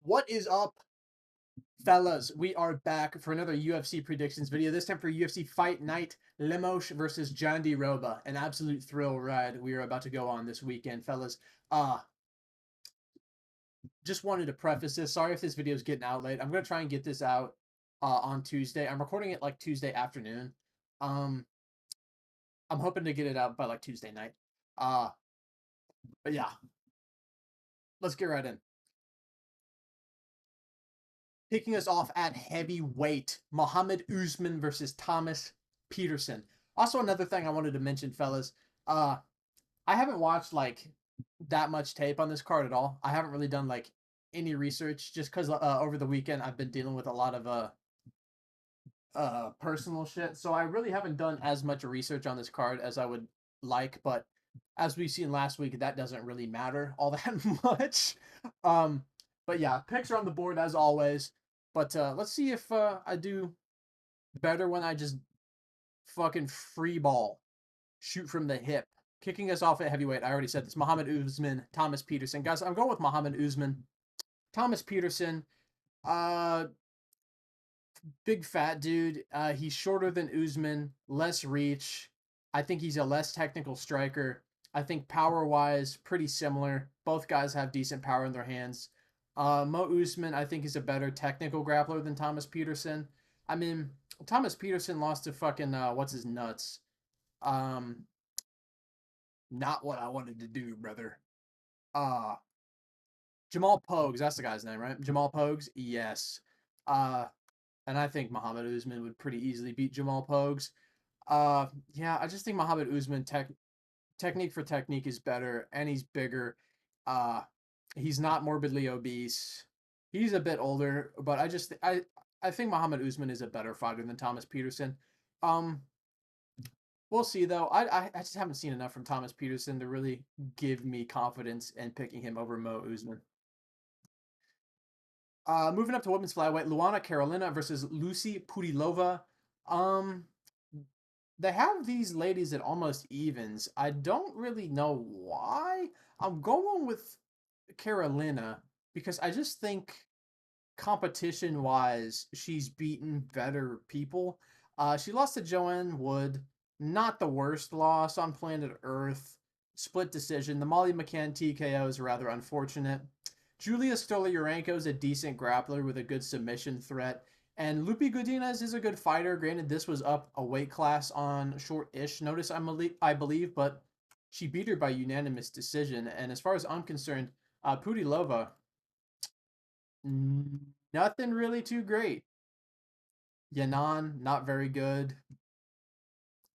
What is up, fellas? We are back for another UFC predictions video. This time for UFC Fight Night, Lemos versus Jandiroba. An absolute thrill ride we are about to go on this weekend, fellas. Uh, just wanted to preface this. Sorry if this video is getting out late. I'm gonna try and get this out on Tuesday. I'm recording it like Tuesday afternoon. Um, I'm hoping to get it out by like Tuesday night. Uh, but yeah, let's get right in. Kicking us off at heavyweight, Muhammad Usman versus Thomas Peterson. Also, another thing I wanted to mention, fellas, I haven't watched like that much tape on this card at all. I haven't really done like any research just because over the weekend I've been dealing with a lot of personal shit. So I really haven't done as much research on this card as I would like, but as we've seen last week, that doesn't really matter all that much. Um, but yeah, picks are on the board as always. But let's see if I do better when I just fucking free ball, shoot from the hip. Kicking us off at heavyweight, I already said this. Muhammad Usman, Thomas Peterson. Guys, I'm going with Muhammad Usman. Thomas Peterson, uh, big fat dude. He's shorter than Usman, less reach. I think he's a less technical striker. I think power wise, pretty similar. Both guys have decent power in their hands. Mo Usman, I think, is a better technical grappler than Thomas Peterson. I mean, Thomas Peterson lost to fucking what's his nuts. Um, Not what I wanted to do, brother. Uh Jamal Pogues, that's the guy's name, right? Jamal Pogues, yes. Uh, and I think Muhammad Usman would pretty easily beat Jamal Pogues. Yeah, I just think Muhammad Usman technique for technique is better, and he's bigger. Uh, he's not morbidly obese. He's a bit older, but I think Muhammad Usman is a better fighter than Thomas Peterson. Um, we'll see though. I just haven't seen enough from Thomas Peterson to really give me confidence in picking him over Mo Usman. Moving up to women's flyweight, Luana Carolina versus Lucy Pudilova. Um, they have these ladies at almost evens. I don't really know why. I'm going with Carolina because I just think competition wise, she's beaten better people. She lost to Joanne Wood, not the worst loss on planet Earth. Split decision. The Molly McCann TKO is rather unfortunate. Julia Stoliarenko is a decent grappler with a good submission threat. And Lupi Godinez is a good fighter. Granted, this was up a weight class on short-ish notice, I believe, but she beat her by unanimous decision. And as far as I'm concerned, Pudilova, nothing really too great. Yanan, not very good.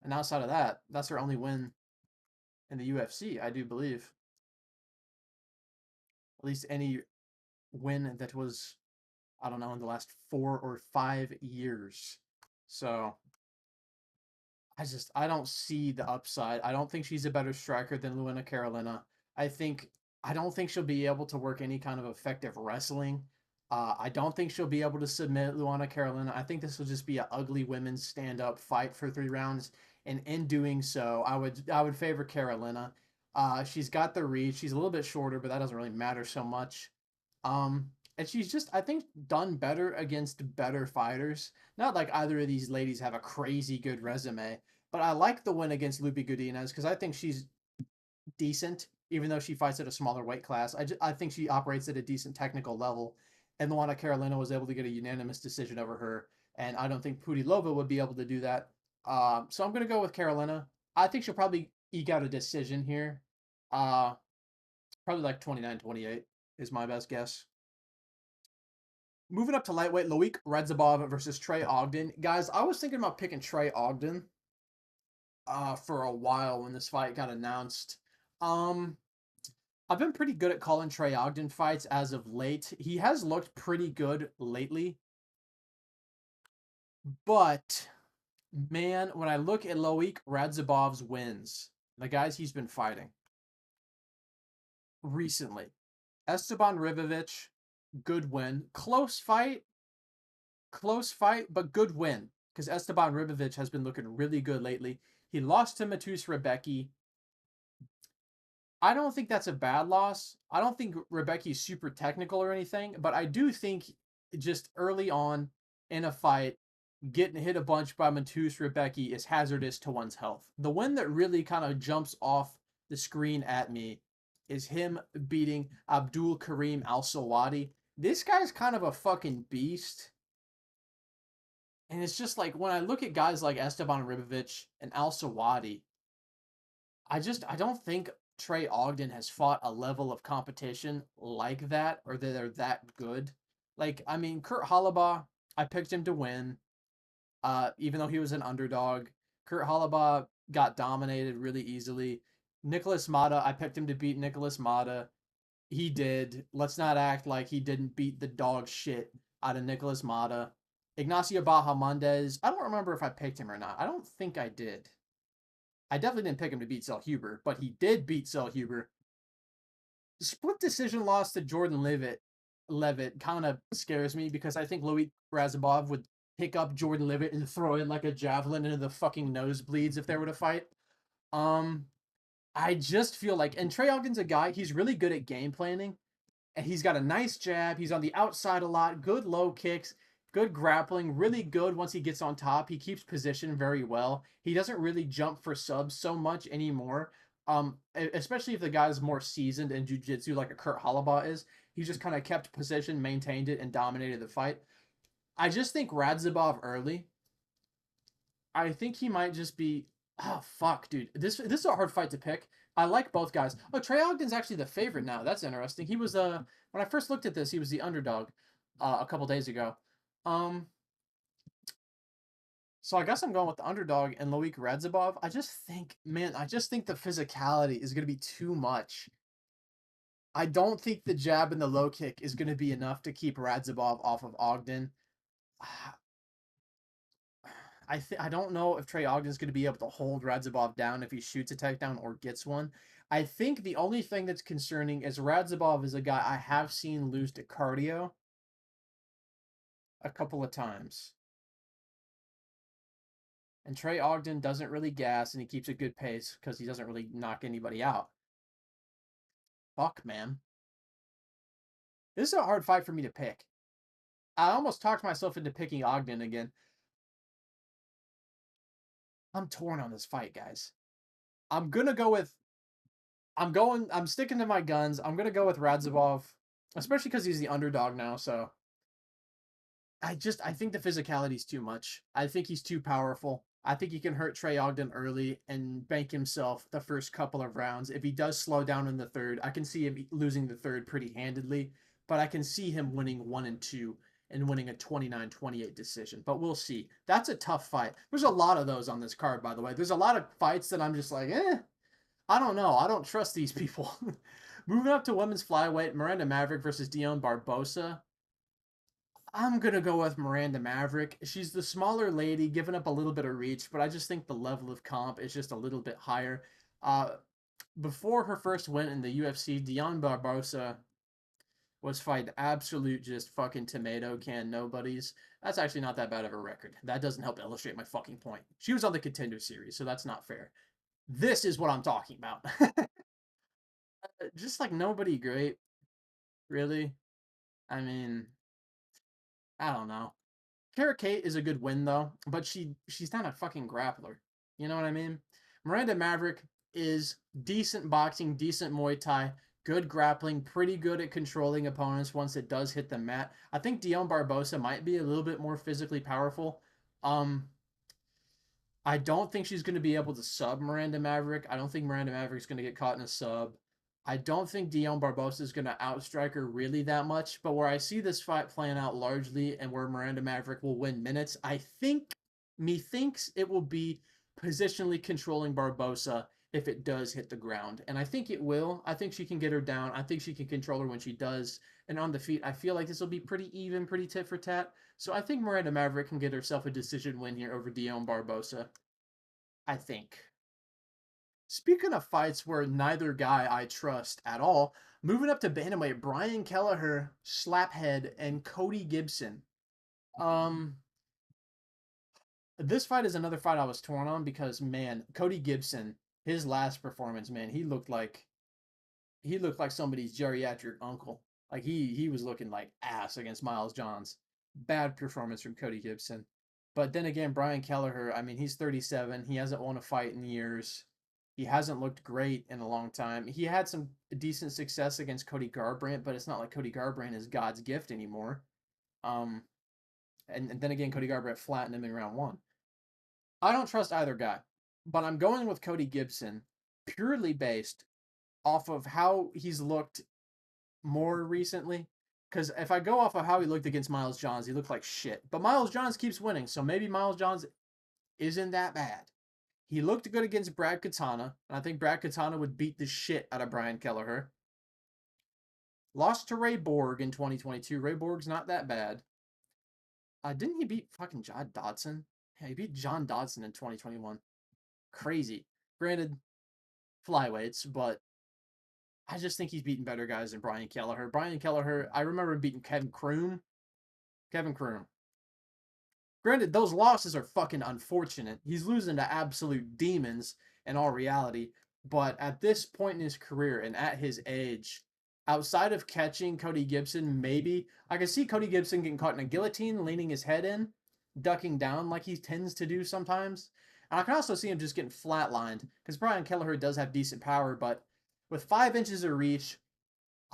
And outside of that, that's her only win in the UFC, I do believe. At least any win that was, I don't know, in the last 4 or 5 years. So I don't see the upside. I don't think she's a better striker than Luana Carolina. I don't think she'll be able to work any kind of effective wrestling. I don't think she'll be able to submit Luana Carolina. I think this will just be an ugly women's stand-up fight for 3 rounds. And in doing so, I would favor Carolina. She's got the reach. She's a little bit shorter, but that doesn't really matter so much. And she's just, I think, done better against better fighters. Not like either of these ladies have a crazy good resume, but I like the win against Lupi Godinez because I think she's decent, even though she fights at a smaller weight class. I think she operates at a decent technical level. And the one at Carolina was able to get a unanimous decision over her. And I don't think Pudilova would be able to do that. So I'm going to go with Carolina. I think she'll probably eke out a decision here. Uh, Probably like 29-28 is my best guess. Moving up to lightweight, Loic Radzhabov versus Trey Ogden. Guys, I was thinking about picking Trey Ogden for a while when this fight got announced. Um, I've been pretty good at calling Trey Ogden fights as of late. He has looked pretty good lately. But, man, when I look at Loic Radzhabov's wins, the guys he's been fighting recently, Esteban Rivovic, good win. Close fight, but good win because Esteban Ribovic has been looking really good lately. He lost to Matus Rebecki. I don't think that's a bad loss. I don't think Rebecca's super technical or anything, but I do think just early on in a fight, getting hit a bunch by Matus Rebecca is hazardous to one's health. The one that really kind of jumps off the screen at me is him beating Abdul Karim Al Sawadi. This guy's kind of a fucking beast. And it's just like when I look at guys like Esteban Ribovic and Al Sawadi, I don't think Trey Ogden has fought a level of competition like that or that they're that good. Like, I mean, Kurt Halabaugh, I picked him to win, even though he was an underdog. Kurt Halabaugh got dominated really easily. Nicholas Mata, I picked him to beat Nicholas Mata. He did. Let's not act like he didn't beat the dog shit out of Nicholas Mata. Ignacio Bahamondes, I don't remember if I picked him or not. I don't think I did. I definitely didn't pick him to beat Sel Huber, but he did beat Sel Huber. Split decision loss to Jordan Levitt kind of scares me because I think Louis Razabov would pick up Jordan Levitt and throw it like a javelin into the fucking nosebleeds if they were to fight. Um, I just feel like, and Trey Ogden's a guy, he's really good at game planning, and he's got a nice jab. He's on the outside a lot, good low kicks, good grappling, really good once he gets on top. He keeps position very well. He doesn't really jump for subs so much anymore. Especially if the guy's more seasoned in jiu-jitsu like a Kurt Halabaugh is. He just kind of kept position, maintained it, and dominated the fight. I just think Radzabov early. I think he might just be. Oh fuck, dude. This is a hard fight to pick. I like both guys. Oh, Trey Ogden's actually the favorite now. That's interesting. He was when I first looked at this, he was the underdog a couple days ago. Um, so I guess I'm going with the underdog and Loic Radzabov. I just think, man, I just think the physicality is going to be too much. I don't think the jab and the low kick is going to be enough to keep Radzabov off of Ogden. I don't know if Trey Ogden's going to be able to hold Radzabov down if he shoots a takedown or gets one. I think the only thing that's concerning is Radzabov is a guy I have seen lose to cardio a couple of times. And Trey Ogden doesn't really gas and he keeps a good pace because he doesn't really knock anybody out. Fuck, man. This is a hard fight for me to pick. I almost talked myself into picking Ogden again. I'm torn on this fight, guys. I'm gonna go with I'm sticking to my guns. I'm gonna go with Radzabov, especially because he's the underdog now. So I think the physicality is too much. I think he's too powerful. I think he can hurt Trey Ogden early and bank himself the first couple of rounds. If he does slow down in the third, I can see him losing the third pretty handedly, but I can see him winning 1 and 2 and winning a 29-28 decision. But we'll see. That's a tough fight. There's a lot of those on this card, by the way. There's a lot of fights that I'm just like, I don't know. I don't trust these people. Moving up to women's flyweight, Miranda Maverick versus Dion Barbosa. I'm going to go with Miranda Maverick. She's the smaller lady, giving up a little bit of reach, but I just think the level of comp is just a little bit higher. Uh, Before her first win in the UFC, Dion Barbosa was fighting absolute just fucking tomato can nobodies. That's actually not that bad of a record. That doesn't help illustrate my fucking point. She was on the Contender Series, so that's not fair. This is what I'm talking about. Just like nobody great, really. I mean, I don't know. Kara Kate is a good win though, but she's not a fucking grappler. You know what I mean? Miranda Maverick is decent boxing, decent Muay Thai, good grappling, pretty good at controlling opponents once it does hit the mat. I think Dion Barbosa might be a little bit more physically powerful. Um, I don't think she's going to be able to sub Miranda Maverick. I don't think Miranda Maverick's going to get caught in a sub. I don't think Dion Barbosa is going to outstrike her really that much, but where I see this fight playing out largely and where Miranda Maverick will win minutes, I think, methinks it will be positionally controlling Barbosa if it does hit the ground. And I think it will. I think she can get her down. I think she can control her when she does. And on the feet, I feel like this will be pretty even, pretty tit for tat. So I think Miranda Maverick can get herself a decision win here over Dion Barbosa. I think. Speaking of fights where neither guy I trust at all, moving up to bantamweight, Brian Kelleher, Slaphead, and Cody Gibson. Um, this fight is another fight I was torn on because man, Cody Gibson, his last performance, man, he looked like he looked like somebody's geriatric uncle. Like he was looking like ass against Miles Johns. Bad performance from Cody Gibson. But then again, Brian Kelleher, I mean, he's 37. He hasn't won a fight in years. He hasn't looked great in a long time. He had some decent success against Cody Garbrandt, but it's not like Cody Garbrandt is God's gift anymore. Um, and then again, Cody Garbrandt flattened him in round one. I don't trust either guy, but I'm going with Cody Gibson purely based off of how he's looked more recently. Because if I go off of how he looked against Miles Johns, he looked like shit. But Miles Johns keeps winning, so maybe Miles Johns isn't that bad. He looked good against Brad Katana, and I think Brad Katana would beat the shit out of Brian Kelleher. Lost to Ray Borg in 2022. Ray Borg's not that bad. Didn't he beat fucking John Dodson? Yeah, he beat John Dodson in 2021. Crazy. Granted, flyweights, but I just think he's beaten better guys than Brian Kelleher. Brian Kelleher, I remember beating Kevin Kroom. Kevin Kroom. Granted, those losses are fucking unfortunate. He's losing to absolute demons in all reality. But at this point in his career and at his age, outside of catching Cody Gibson, maybe I can see Cody Gibson getting caught in a guillotine, leaning his head in, ducking down like he tends to do sometimes. And I can also see him just getting flatlined because Brian Kelleher does have decent power, but with 5 inches of reach,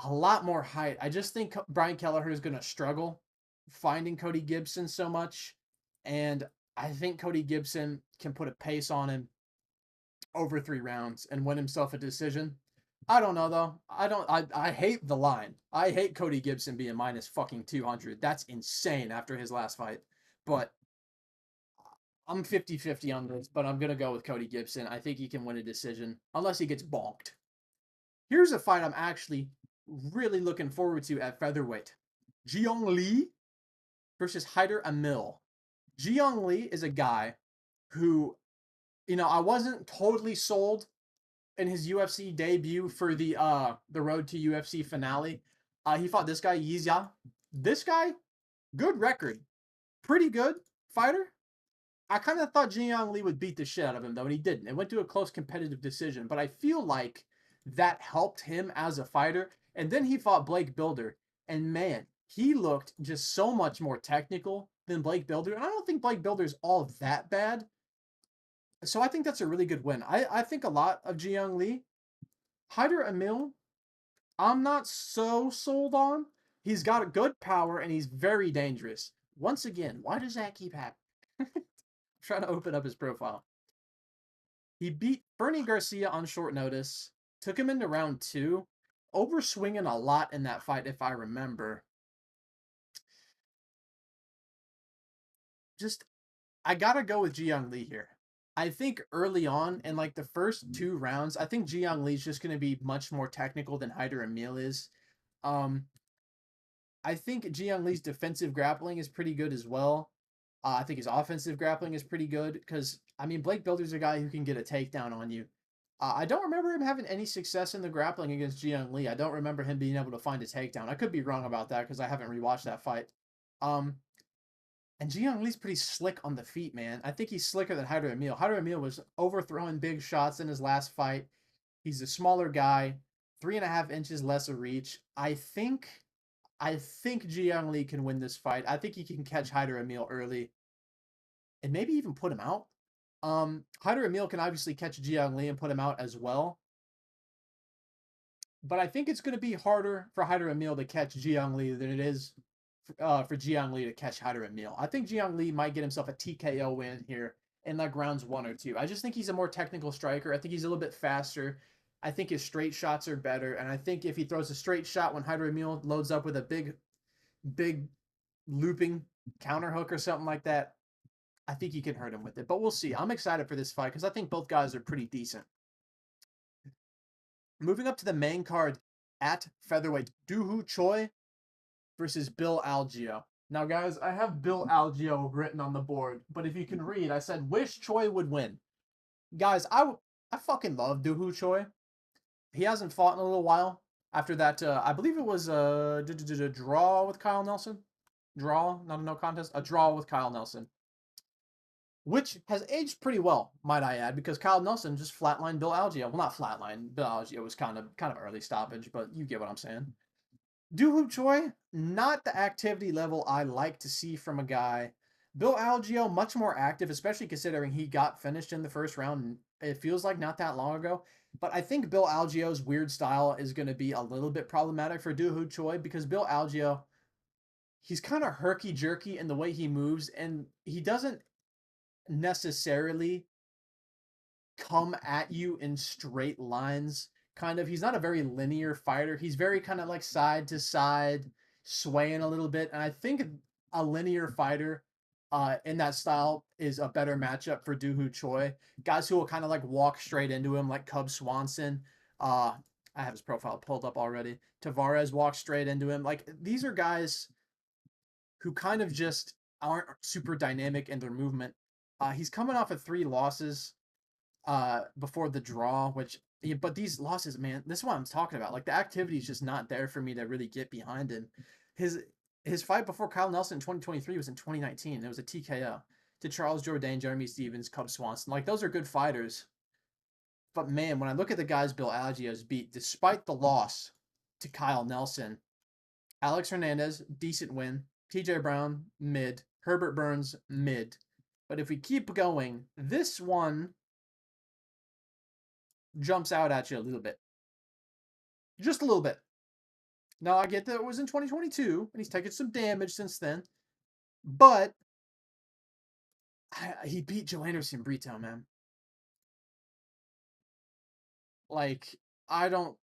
a lot more height. I just think Brian Kelleher is going to struggle finding Cody Gibson so much. And I think Cody Gibson can put a pace on him over 3 rounds and win himself a decision. I don't know though. I hate the line. I hate Cody Gibson being minus fucking 200. That's insane after his last fight. But I'm 50-50 on this, but I'm going to go with Cody Gibson. I think he can win a decision unless he gets bonked. Here's a fight I'm actually really looking forward to at featherweight. Jiyoung Lee versus Haider Amil. Jiyoung Lee is a guy who, I wasn't totally sold in his UFC debut for the road to UFC finale. He fought this guy, Yizia. This guy, good record. Pretty good fighter. I kind of thought Jiyoung Lee would beat the shit out of him, though, and he didn't. It went to a close competitive decision, but I feel like that helped him as a fighter. And then he fought Blake Bilder, and man, he looked just so much more technical than Blake Bilder. And I don't think Blake Bilder's all that bad. So I think that's a really good win. I think a lot of Jiyoung Lee. Haider Amil, I'm not so sold on. He's got a good power, and he's very dangerous. Once again, why does that keep happening? Trying to open up his profile. He beat Bernie Garcia on short notice, took him into round 2, overswinging a lot in that fight, if I remember. I gotta go with Jiyoung Lee here. I think early on, in like the first 2 rounds, I think Jiyoung Lee's just going to be much more technical than Haider Amil is. I think Jiyoung Lee's defensive grappling is pretty good as well. I think his offensive grappling is pretty good because, Blake Bilder's a guy who can get a takedown on you. I don't remember him having any success in the grappling against Jiyoung Lee. I don't remember him being able to find a takedown. I could be wrong about that because I haven't rewatched that fight. And Jiyoung Lee's pretty slick on the feet, man. I think he's slicker than Haider Amil. Haider Amil was overthrowing big shots in his last fight. He's a smaller guy, 3.5 inches less of reach. I think Jiyoung Lee can win this fight. I think he can catch Haider Amil early and maybe even put him out. Haider Amil can obviously catch Jiyoung Lee and put him out as well. But I think it's going to be harder for Haider Amil to catch Jiyoung Lee than it is for Jiyoung Lee to catch Haider Amil. I think Jiyoung Lee might get himself a TKO win here in like rounds 1 or 2. I just think he's a more technical striker. I think he's a little bit faster. I think his straight shots are better. And I think if he throws a straight shot when Haider Amil loads up with a big looping counter hook or something like that, I think he can hurt him with it. But we'll see. I'm excited for this fight because I think both guys are pretty decent. Moving up to the main card at featherweight, Doohoo Choy versus Bill Algeo. Now, guys, I have Bill Algeo written on the board, but if you can read, I said, wish Choy would win. Guys, I fucking love Doohoo Choy. He hasn't fought in a little while. After that, I believe it was a draw with Kyle Nelson. Draw, not a no contest. A draw with Kyle Nelson. which has aged pretty well, might I add, because Kyle Nelson just flatlined Bill Algeo. Well, not flatlined. Bill Algeo was kind of early stoppage, but you get what I'm saying. Doohoo Choi, not the activity level I like to see from a guy. Bill Algeo, much more active, especially considering he got finished in the first round. It feels like not that long ago. But I think Bill Algeo's weird style is going to be a little bit problematic for Doohoo Choi because Bill Algeo, he's kind of herky-jerky in the way he moves, and he doesn't necessarily come at you in straight lines. Kind of, he's not a very linear fighter. He's very kind of like side to side, swaying a little bit. And I think a linear fighter in that style is a better matchup for Doohoo Choi. Guys who will kind of like walk straight into him, like Cub Swanson. I have his profile pulled up already. Tavares walks straight into him. Like these are guys who kind of just aren't super dynamic in their movement. He's coming off of 3 losses before the draw, which but these losses, man, this is what I'm talking about. Like the activity is just not there for me to really get behind him. His his fight before Kyle Nelson in 2023 was in 2019. It was a TKO to Charles Jourdain, Jeremy Stevens, Cub Swanson. Like those are good fighters. But man, when I look at the guys Bill Algeo's beat, despite the loss to Kyle Nelson, Alex Hernandez, decent win. TJ Brown, mid. Herbert Burns, mid. But if we keep going, this one jumps out at you a little bit. Just a little bit. Now, I get that it was in 2022, and he's taken some damage since then. But he beat Joe Anderson Brito, man. Like, I don't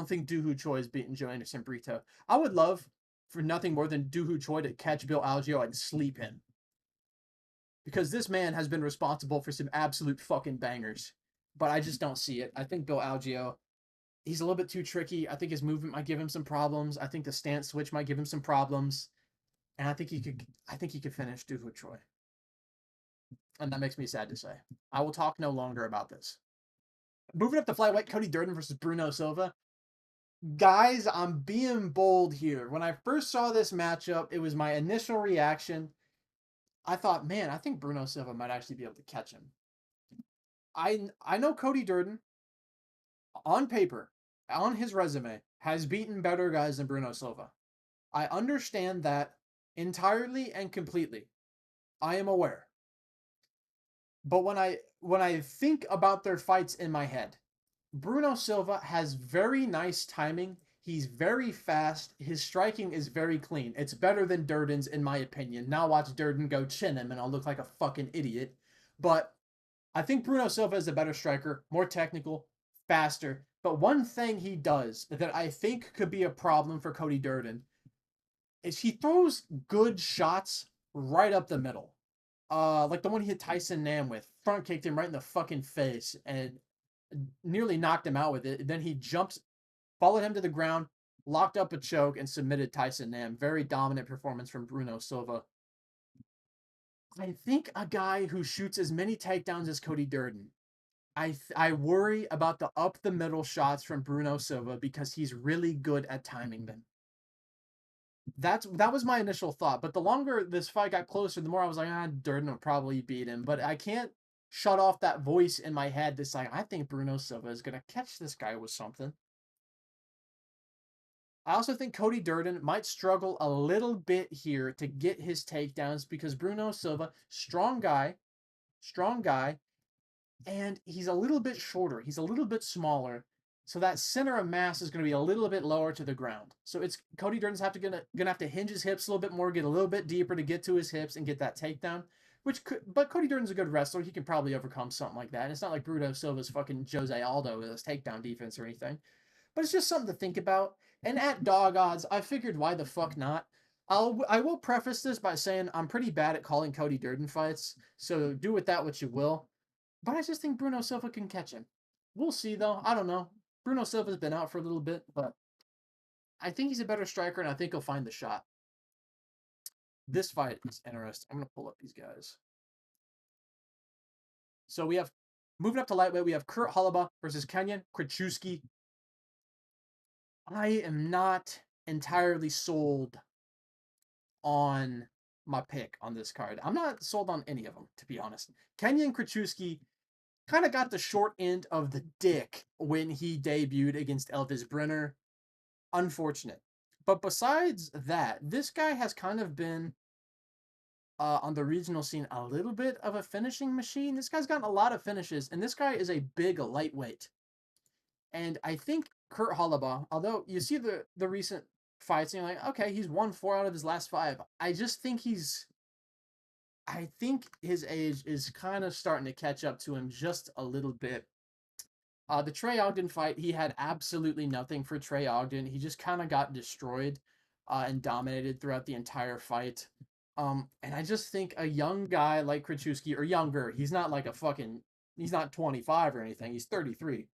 think Doohoo Choi is beating Joe Anderson Brito. I would love for nothing more than Doohoo Choi to catch Bill Algeo and sleep him. Because this man has been responsible for some absolute fucking bangers. But I just don't see it. I think Bill Algeo, he's a little bit too tricky. I think his movement might give him some problems. I think the stance switch might give him some problems. And I think he could finish Doohoo Choi. And that makes me sad to say. I will talk no longer about this. Moving up to flyweight, Cody Durden versus Bruno Silva. Guys, I'm being bold here. When I first saw this matchup, it was my initial reaction. I thought, man, I think Bruno Silva might actually be able to catch him. I know Cody Durden, on paper, on his resume, has beaten better guys than Bruno Silva. I understand that entirely and completely. I am aware. But when I think about their fights in my head, Bruno Silva has very nice timing. He's very fast. His striking is very clean. It's better than Durden's, in my opinion. Now watch Durden go chin him, and I'll look like a fucking idiot. But I think Bruno Silva is a better striker, more technical, faster. But one thing he does that I think could be a problem for Cody Durden is he throws good shots right up the middle. Like the one he hit Tyson Nam with, front kicked him right in the fucking face and nearly knocked him out with it. Then he jumped, followed him to the ground, locked up a choke, and submitted Tyson Nam. Very dominant performance from Bruno Silva. I think a guy who shoots as many takedowns as Cody Durden. I worry about the up the middle shots from Bruno Silva because he's really good at timing them. That was my initial thought, but the longer this fight got closer, the more I was like, Durden will probably beat him. But I can't shut off that voice in my head that's like, I think Bruno Silva is gonna catch this guy with something. I also think Cody Durden might struggle a little bit here to get his takedowns because Bruno Silva, strong guy, and he's a little bit shorter. He's a little bit smaller. So that center of mass is going to be a little bit lower to the ground. So it's Cody Durden's gonna have to hinge his hips a little bit more, get a little bit deeper to get to his hips and get that takedown. But Cody Durden's a good wrestler. He can probably overcome something like that. And it's not like Bruno Silva's fucking Jose Aldo with his takedown defense or anything. But it's just something to think about. And at dog odds, I figured why the fuck not. I will preface this by saying I'm pretty bad at calling Cody Durden fights, so do with that what you will. But I just think Bruno Silva can catch him. We'll see though. I don't know. Bruno Silva's been out for a little bit, but I think he's a better striker, and I think he'll find the shot. This fight is interesting. I'm going to pull up these guys. So we have, moving up to lightweight, we have Kurt Hala versus Kenyon Krzyzewski. I am not entirely sold on my pick on this card. I'm not sold on any of them, to be honest. Kenyon Krachewski kind of got the short end of the dick when he debuted against Elvis Brenner. Unfortunate. But besides that, this guy has kind of been on the regional scene a little bit of a finishing machine. This guy's gotten a lot of finishes, and this guy is a big lightweight. And I think Kurt Holobaugh, although you see the recent fights, and you're like, okay, he's won 4 out of his last 5. I think his age is kind of starting to catch up to him just a little bit. The Trey Ogden fight, he had absolutely nothing for Trey Ogden. He just kind of got destroyed and dominated throughout the entire fight. And I just think a young guy like Krachewski, or younger, he's not like he's not 25 or anything, he's 33.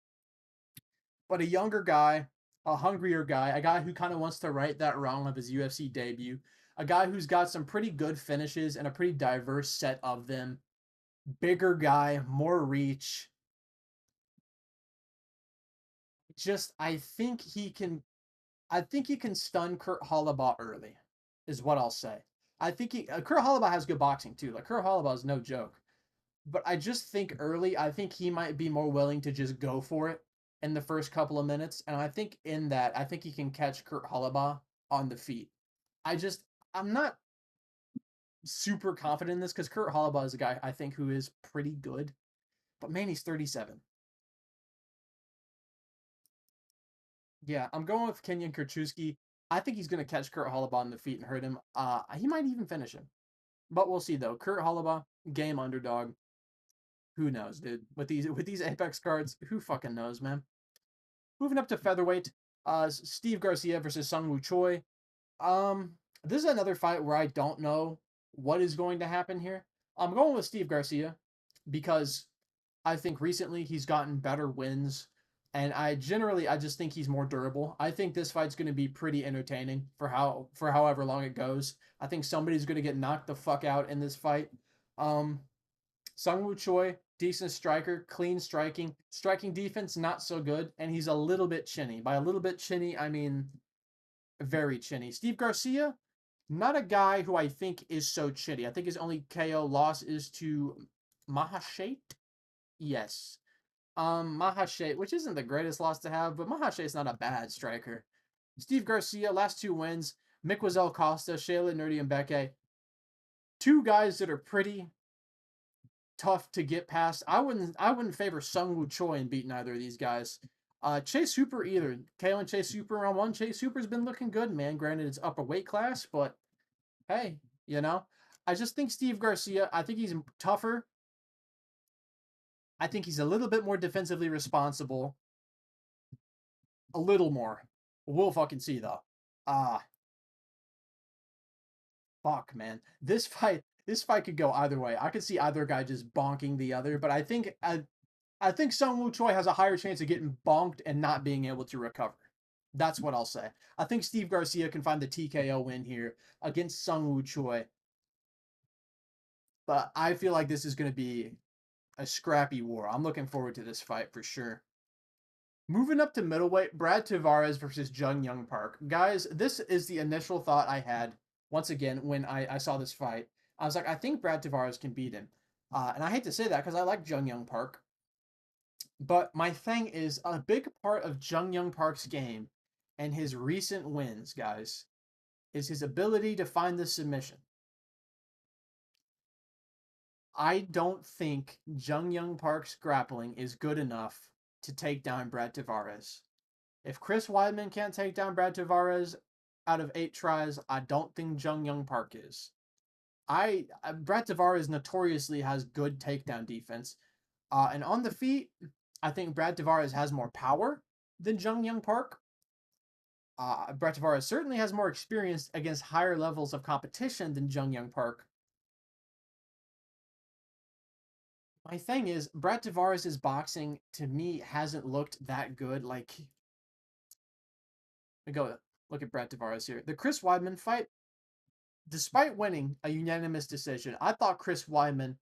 But a younger guy, a hungrier guy, a guy who kind of wants to right that wrong of his UFC debut, a guy who's got some pretty good finishes and a pretty diverse set of them, bigger guy, more reach. Just I think he can stun Kurt Holobaugh early, is what I'll say. I think Kurt Holobaugh has good boxing too. Like Kurt Holobaugh is no joke, but I just think early, I think he might be more willing to just go for it in the first couple of minutes, and I think in that, I think he can catch Kurt Holobaugh on the feet. I'm not super confident in this because Kurt Holobaugh is a guy I think who is pretty good, but man, he's 37. Yeah, I'm going with Kenyon Krachewski. I think he's going to catch Kurt Holobaugh on the feet and hurt him. He might even finish him, but we'll see though. Kurt Holobaugh, game underdog. Who knows, dude? With these Apex cards, who fucking knows, man? Moving up to featherweight, Steve Garcia versus Sungwoo Choi. This is another fight where I don't know what is going to happen here. I'm going with Steve Garcia because I think recently he's gotten better wins, and I just think he's more durable. I think this fight's going to be pretty entertaining for however long it goes. I think somebody's going to get knocked the fuck out in this fight. Sungwoo Choi, decent striker, clean striking defense not so good, and he's a little bit chinny. By a little bit chinny, I mean very chinny. Steve Garcia, not a guy who I think is so chinny. I think his only KO loss is to Mahashate. Yes. Mahashate, which isn't the greatest loss to have, but Mahashate's not a bad striker. Steve Garcia, last 2 wins. Miguel Costa, Shayla Nerdy, and Beke. 2 guys that are pretty tough to get past. I wouldn't favor Sungwoo Choi in beating either of these guys. Chase Hooper either. Kalen Chase Hooper round 1. Chase Hooper's been looking good, man. Granted, it's upper weight class, but hey, you know. I just think Steve Garcia, I think he's tougher. I think he's a little bit more defensively responsible. A little more. We'll fucking see, though. Fuck, man. This fight could go either way. I could see either guy just bonking the other, but I think Sungwoo Choi has a higher chance of getting bonked and not being able to recover. That's what I'll say. I think Steve Garcia can find the TKO win here against Sungwoo Choi. But I feel like this is going to be a scrappy war. I'm looking forward to this fight for sure. Moving up to middleweight, Brad Tavares versus Jung Young Park. Guys, this is the initial thought I had, once again, when I saw this fight. I was like, I think Brad Tavares can beat him. And I hate to say that because I like Jung Young Park. But my thing is, a big part of Jung Young Park's game and his recent wins, guys, is his ability to find the submission. I don't think Jung Young Park's grappling is good enough to take down Brad Tavares. If Chris Weidman can't take down Brad Tavares out of 8 tries, I don't think Jung Young Park is. Brad Tavares notoriously has good takedown defense. And on the feet, I think Brad Tavares has more power than Jung Young Park. Brad Tavares certainly has more experience against higher levels of competition than Jung Young Park. My thing is, Brad Tavares' boxing, to me, hasn't looked that good. Like, go look at Brad Tavares here. The Chris Weidman fight, despite winning a unanimous decision, I thought Chris Weidman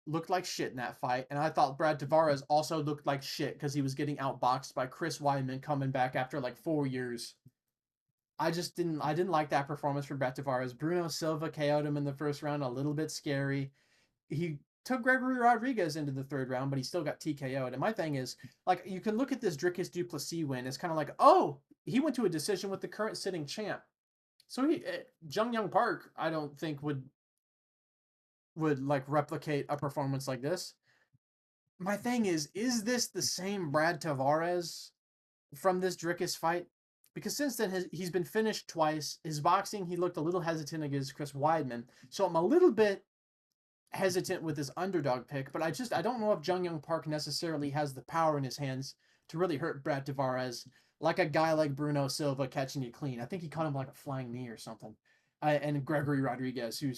looked like shit in that fight, and I thought Brad Tavares also looked like shit because he was getting outboxed by Chris Weidman coming back after like 4 years. I didn't like that performance from Brett Tavares. Bruno Silva KO'd him in the first round, a little bit scary. He took Gregory Rodriguez into the third round, but he still got TKO'd. And my thing is, like, you can look at this Dricus du Plessis win. It's kind of like, oh, he went to a decision with the current sitting champ. So Jung Young Park, I don't think would like replicate a performance like this. My thing is this the same Brad Tavares from this Dricus fight? Because since then he's been finished twice. His boxing, he looked a little hesitant against Chris Weidman. So I'm a little bit hesitant with his underdog pick, but I don't know if Jung Young Park necessarily has the power in his hands to really hurt Brad Tavares like a guy like Bruno Silva catching you clean. I think he caught him like a flying knee or something. And Gregory Rodriguez, who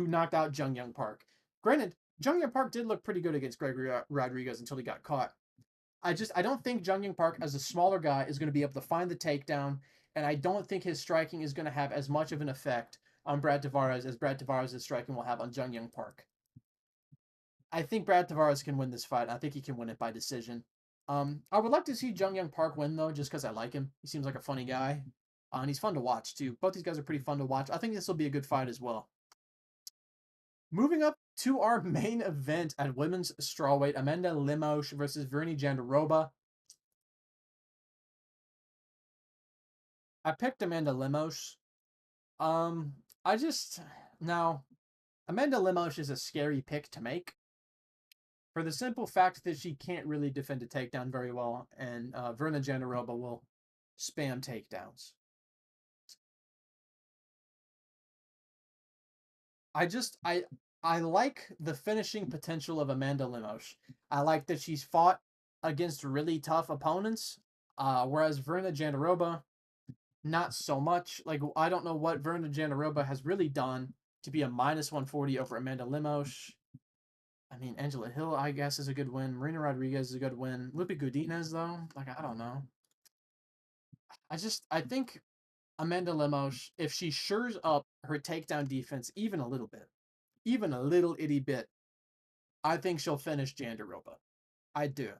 knocked out Jung Young Park. Granted, Jung Young Park did look pretty good against Gregory Rodriguez until he got caught. I don't think Jung Young Park, as a smaller guy, is going to be able to find the takedown, and I don't think his striking is going to have as much of an effect on Brad Tavares as Brad Tavares' striking will have on Jung Young Park. I think Brad Tavares can win this fight. I think he can win it by decision. I would like to see Jung Young Park win, though, just because I like him. He seems like a funny guy, and he's fun to watch, too. Both these guys are pretty fun to watch. I think this will be a good fight as well. Moving up to our main event at women's strawweight, Amanda Lemos versus Vernie Jandiroba. I picked Amanda Lemos. I just now Amanda Lemos is a scary pick to make for the simple fact that she can't really defend a takedown very well, and Verna Jandiroba will spam takedowns. I like the finishing potential of Amanda Lemos. I like that she's fought against really tough opponents, whereas Verna Jandiroba, not so much. Like, I don't know what Verna Jandiroba has really done to be a minus 140 over Amanda Lemos. I mean, Angela Hill, I guess, is a good win. Marina Rodriguez is a good win. Lupe Godinez, though, like, I don't know. I think Amanda Lemos, if she shores up her takedown defense even a little bit, even a little itty bit, I think she'll finish Jandiroba. I do.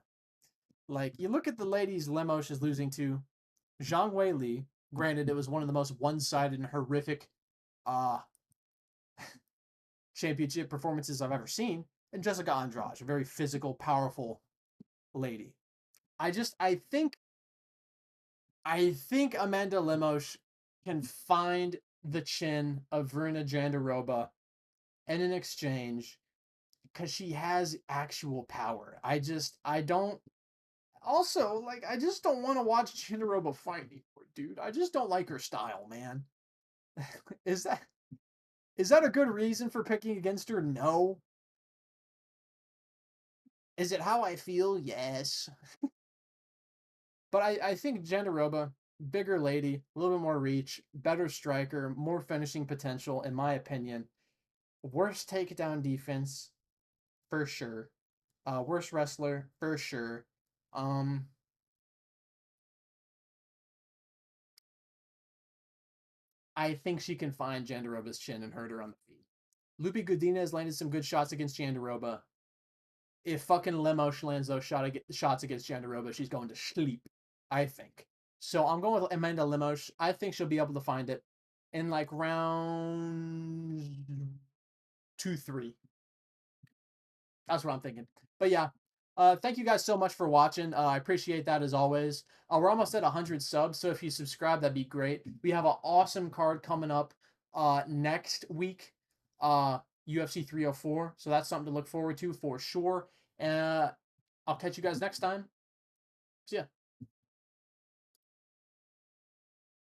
Like, you look at the ladies Lemos is losing to, Zhang Wei Li. Granted, it was one of the most one-sided and horrific championship performances I've ever seen. And Jessica Andrade, a very physical, powerful lady. I think Amanda Lemos can find the chin of Verna Jandiroba and in exchange, because she has actual power. I just don't want to watch Jandiroba fight anymore, dude. I just don't like her style, man. is that a good reason for picking against her? No. Is it how I feel? Yes. But I think Jandiroba, bigger lady, a little bit more reach, better striker, more finishing potential, in my opinion. Worst takedown defense, for sure. Worst wrestler, for sure. I think she can find Jandiroba's chin and hurt her on the feet. Lupe Godinez landed some good shots against Jandiroba. If fucking Lemos lands those shots against Jandiroba, she's going to sleep, I think. So I'm going with Amanda Lemos. I think she'll be able to find it in like round 2-3. That's what I'm thinking. But yeah, thank you guys so much for watching. I appreciate that as always. We're almost at 100 subs, so if you subscribe, that'd be great. We have an awesome card coming up next week, UFC 304. So that's something to look forward to for sure. I'll catch you guys next time. See ya.